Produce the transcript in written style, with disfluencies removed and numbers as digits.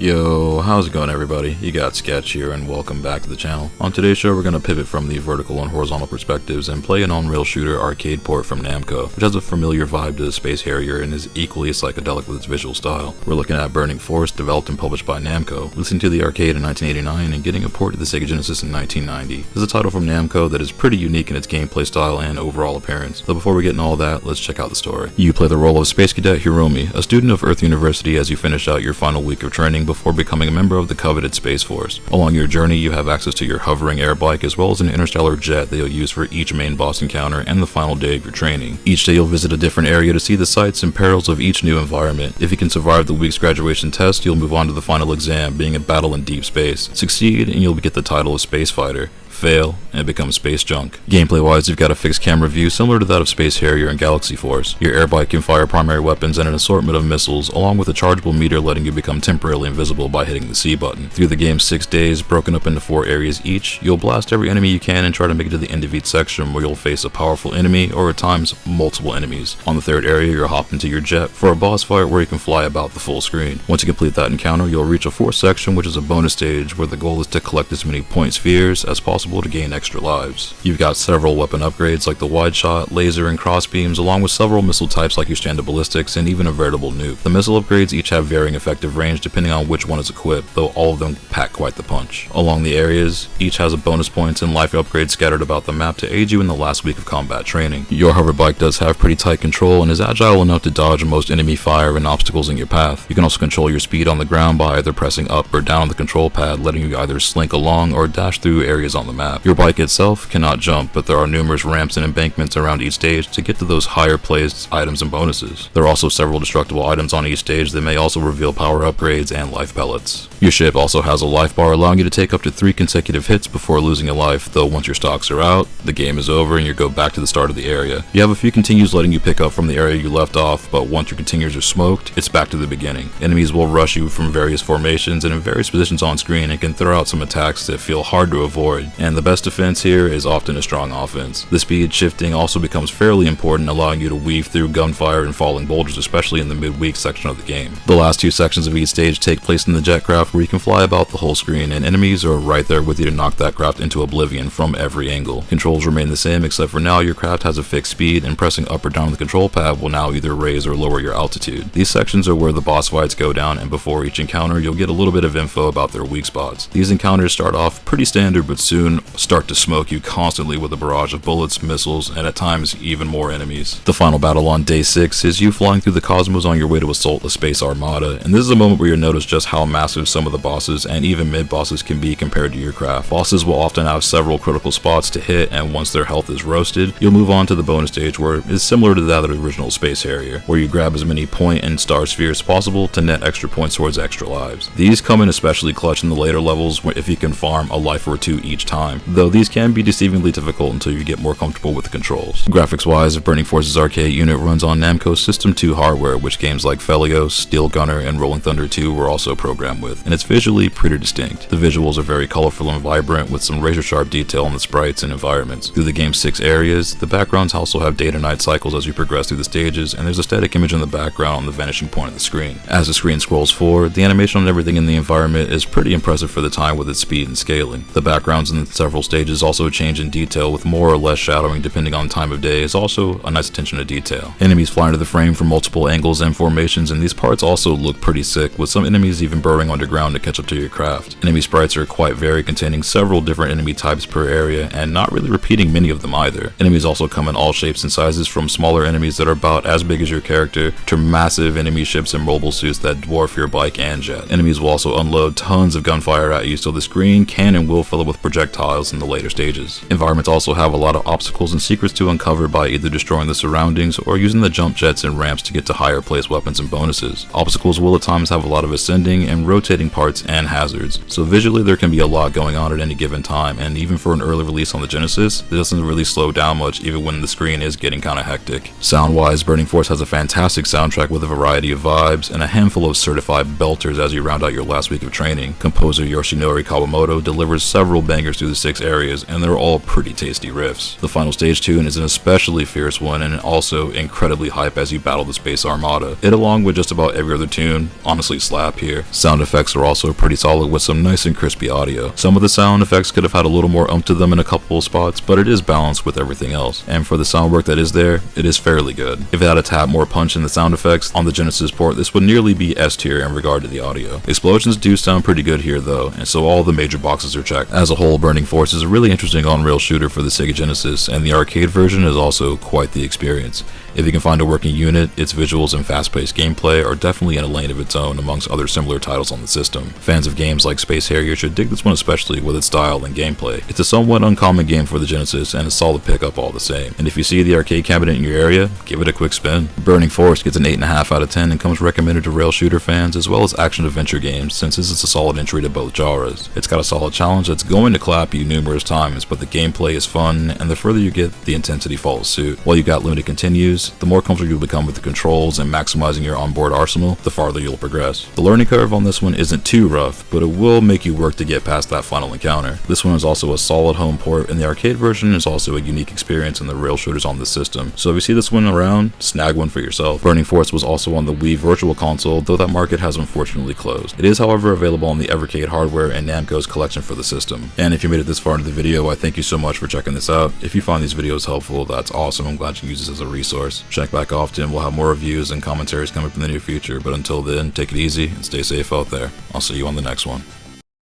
Yo, how's it going everybody? You got Sketch here and welcome back to the channel. On today's show we're going to pivot from the vertical and horizontal perspectives and play an on-rail shooter arcade port from Namco, which has a familiar vibe to the Space Harrier and is equally psychedelic with its visual style. We're looking at Burning Force, developed and published by Namco, listening to the arcade in 1989 and getting a port to the Sega Genesis in 1990. This is a title from Namco that is pretty unique in its gameplay style and overall appearance. So before we get into all that, let's check out the story. You play the role of Space Cadet Hiromi, a student of Earth University as you finish out your final week of training before becoming a member of the coveted Space Force. Along your journey, you have access to your hovering air bike as well as an interstellar jet that you'll use for each main boss encounter and the final day of your training. Each day you'll visit a different area to see the sights and perils of each new environment. If you can survive the week's graduation test, you'll move on to the final exam, being a battle in deep space. Succeed and you'll get the title of Space Fighter. Fail, and become space junk. Gameplay wise, you've got a fixed camera view similar to that of Space Harrier and Galaxy Force. Your air bike can fire primary weapons and an assortment of missiles, along with a chargeable meter letting you become temporarily invisible by hitting the C button. Through the game's 6 days, broken up into 4 areas each, you'll blast every enemy you can and try to make it to the end of each section where you'll face a powerful enemy or at times multiple enemies. On the 3rd area, you'll hop into your jet for a boss fight where you can fly about the full screen. Once you complete that encounter, you'll reach a 4th section, which is a bonus stage where the goal is to collect as many point spheres as possible to gain extra lives. You've got several weapon upgrades like the wide shot, laser, and crossbeams, along with several missile types like your standard ballistics and even a veritable nuke. The missile upgrades each have varying effective range depending on which one is equipped, though all of them pack quite the punch. Along the areas, each has a bonus points and life upgrades scattered about the map to aid you in the last week of combat training. Your hover bike does have pretty tight control and is agile enough to dodge most enemy fire and obstacles in your path. You can also control your speed on the ground by either pressing up or down on the control pad, letting you either slink along or dash through areas on the map. Your bike itself cannot jump, but there are numerous ramps and embankments around each stage to get to those higher placed items and bonuses. There are also several destructible items on each stage that may also reveal power upgrades and life pellets. Your ship also has a life bar allowing you to take up to 3 consecutive hits before losing a life, though once your stocks are out, the game is over and you go back to the start of the area. You have a few continues letting you pick up from the area you left off, but once your continues are smoked, it's back to the beginning. Enemies will rush you from various formations and in various positions on screen and can throw out some attacks that feel hard to avoid, and the best defense here is often a strong offense. The speed shifting also becomes fairly important, allowing you to weave through gunfire and falling boulders, especially in the midweek section of the game. The last 2 sections of each stage take place in the jet craft where you can fly about the whole screen and enemies are right there with you to knock that craft into oblivion from every angle. Controls remain the same except for now your craft has a fixed speed and pressing up or down on the control pad will now either raise or lower your altitude. These sections are where the boss fights go down, and before each encounter you'll get a little bit of info about their weak spots. These encounters start off pretty standard but soon start to smoke you constantly with a barrage of bullets, missiles, and at times even more enemies. The final battle on day 6 is you flying through the cosmos on your way to assault the space armada, and this is a moment where you'll notice just how massive some of the bosses and even mid-bosses can be compared to your craft. Bosses will often have several critical spots to hit, and once their health is roasted, you'll move on to the bonus stage where it's similar to that of the original Space Harrier, where you grab as many point and star spheres as possible to net extra points towards extra lives. These come in especially clutch in the later levels if you can farm a life or 2 each time, though these can be deceivingly difficult until you get more comfortable with the controls. Graphics wise, Burning Force's arcade unit runs on Namco's System 2 hardware, which games like Felios, Steel Gunner, and Rolling Thunder 2 were also programmed with, and it's visually pretty distinct. The visuals are very colorful and vibrant with some razor sharp detail on the sprites and environments. Through the game's 6 areas, the backgrounds also have day to night cycles as you progress through the stages, and there's a static image in the background on the vanishing point of the screen. As the screen scrolls forward, the animation on everything in the environment is pretty impressive for the time with its speed and scaling. The backgrounds in several stages also change in detail with more or less shadowing depending on time of day is also a nice attention to detail. Enemies fly into the frame from multiple angles and formations, and these parts also look pretty sick, with some enemies even burrowing underground to catch up to your craft. Enemy sprites are quite varied, containing several different enemy types per area and not really repeating many of them either. Enemies also come in all shapes and sizes, from smaller enemies that are about as big as your character to massive enemy ships and mobile suits that dwarf your bike and jet. Enemies will also unload tons of gunfire at you, so the screen can and will fill up with projectiles in the later stages. Environments also have a lot of obstacles and secrets to uncover by either destroying the surroundings or using the jump jets and ramps to get to higher placed weapons and bonuses. Obstacles will at times have a lot of ascending and rotating parts and hazards, so visually there can be a lot going on at any given time, and even for an early release on the Genesis, it doesn't really slow down much even when the screen is getting kinda hectic. Sound wise, Burning Force has a fantastic soundtrack with a variety of vibes and a handful of certified belters as you round out your last week of training. Composer Yoshinori Kawamoto delivers several bangers through through the 6 areas, and they're all pretty tasty riffs. The final stage tune is an especially fierce one, and also incredibly hype as you battle the Space Armada. It, along with just about every other tune, honestly slap here. Sound effects are also pretty solid with some nice and crispy audio. Some of the sound effects could have had a little more oomph to them in a couple of spots, but it is balanced with everything else. And for the sound work that is there, it is fairly good. If it had a tad more punch in the sound effects on the Genesis port, this would nearly be S tier in regard to the audio. Explosions do sound pretty good here though, and so all the major boxes are checked. As a whole, Burning Force is a really interesting on-rail shooter for the Sega Genesis, and the arcade version is also quite the experience. If you can find a working unit, its visuals and fast-paced gameplay are definitely in a lane of its own amongst other similar titles on the system. Fans of games like Space Harrier should dig this one especially with its style and gameplay. It's a somewhat uncommon game for the Genesis and a solid pickup all the same. And if you see the arcade cabinet in your area, give it a quick spin. Burning Force gets an 8.5 out of 10 and comes recommended to rail shooter fans as well as action-adventure games, since this is a solid entry to both genres. It's got a solid challenge that's going to clap you numerous times, but the gameplay is fun, and the further you get, the intensity follows suit. While you got limited continues, the more comfortable you'll become with the controls and maximizing your onboard arsenal, the farther you'll progress. The learning curve on this one isn't too rough, but it will make you work to get past that final encounter. This one is also a solid home port, and the arcade version is also a unique experience in the rail shooters on the system. So if you see this one around, snag one for yourself. Burning Force was also on the Wii Virtual Console, though that market has unfortunately closed. It is, however, available on the Evercade hardware and Namco's collection for the system. And if you made it this far into the video, I thank you so much for checking this out. If you find these videos helpful, that's awesome. I'm glad you use this as a resource. Check back often. We'll have more reviews and commentaries coming up in the near future, but until then, take it easy and stay safe out there. I'll see you on the next one.